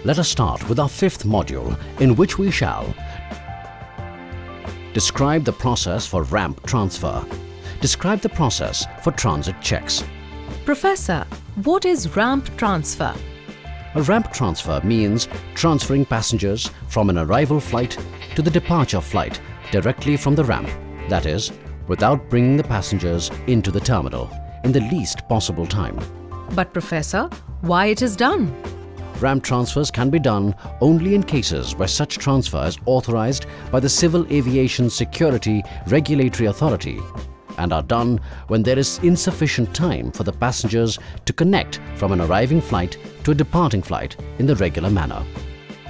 Let us start with our fifth module, in which we shall describe the process for ramp transfer, describe the process for transit checks. Professor, what is ramp transfer? A ramp transfer means transferring passengers from an arrival flight to the departure flight directly from the ramp, that is, without bringing the passengers into the terminal in the least possible time. But Professor, why it is done? Ramp transfers can be done only in cases where such transfer is authorized by the Civil Aviation Security Regulatory Authority and are done when there is insufficient time for the passengers to connect from an arriving flight to a departing flight in the regular manner.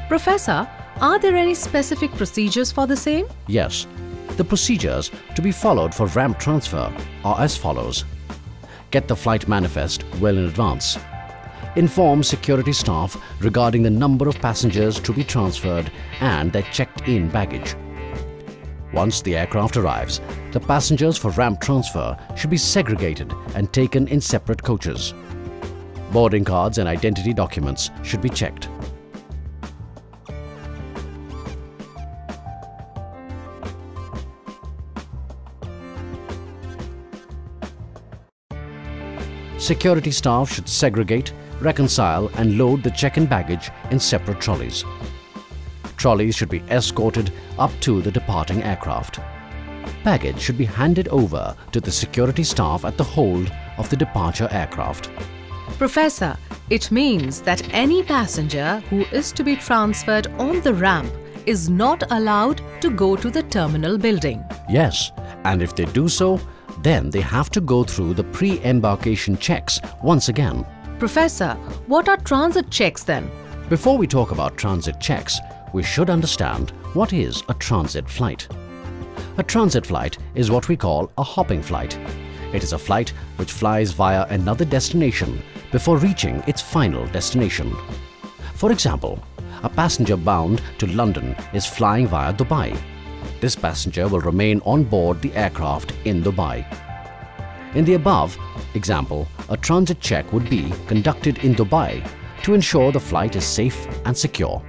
Professor, are there any specific procedures for the same? Yes. The procedures to be followed for ramp transfer are as follows. Get the flight manifest well in advance. Inform security staff regarding the number of passengers to be transferred and their checked-in baggage. Once the aircraft arrives, the passengers for ramp transfer should be segregated and taken in separate coaches. Boarding cards and identity documents should be checked. Security staff should segregate, reconcile and load the check-in baggage in separate trolleys. Trolleys should be escorted up to the departing aircraft. Baggage should be handed over to the security staff at the hold of the departure aircraft. Professor, it means that any passenger who is to be transferred on the ramp is not allowed to go to the terminal building. Yes, and if they do so, then they have to go through the pre-embarkation checks once again. Professor, what are transit checks then? Before we talk about transit checks, we should understand what is a transit flight. A transit flight is what we call a hopping flight. It is a flight which flies via another destination before reaching its final destination. For example, a passenger bound to London is flying via Dubai. This passenger will remain on board the aircraft in Dubai. In the above example, a transit check would be conducted in Dubai to ensure the flight is safe and secure.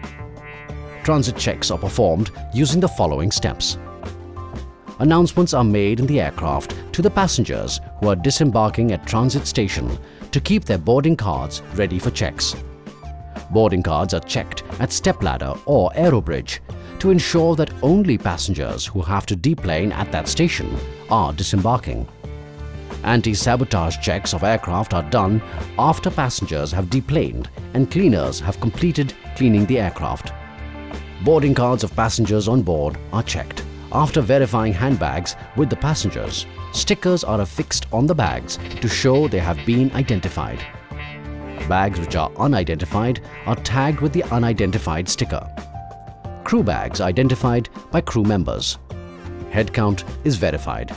Transit checks are performed using the following steps. Announcements are made in the aircraft to the passengers who are disembarking at transit station to keep their boarding cards ready for checks. Boarding cards are checked at stepladder or aerobridge to ensure that only passengers who have to deplane at that station are disembarking. Anti-sabotage checks of aircraft are done after passengers have deplaned and cleaners have completed cleaning the aircraft. Boarding cards of passengers on board are checked. After verifying handbags with the passengers, stickers are affixed on the bags to show they have been identified. Bags which are unidentified are tagged with the unidentified sticker. Crew bags identified by crew members. Head count is verified.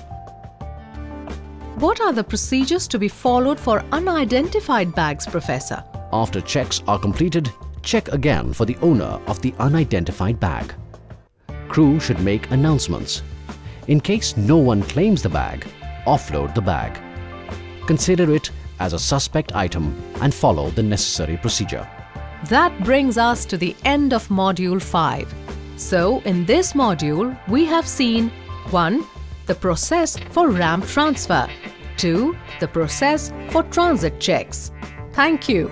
What are the procedures to be followed for unidentified bags, Professor? After checks are completed, check again for the owner of the unidentified bag. Crew should make announcements. In case no one claims the bag, offload the bag. Consider it as a suspect item and follow the necessary procedure. That brings us to the end of Module 5. So, in this module, we have seen 1. The process for ramp transfer. 2. The process for transit checks. Thank you.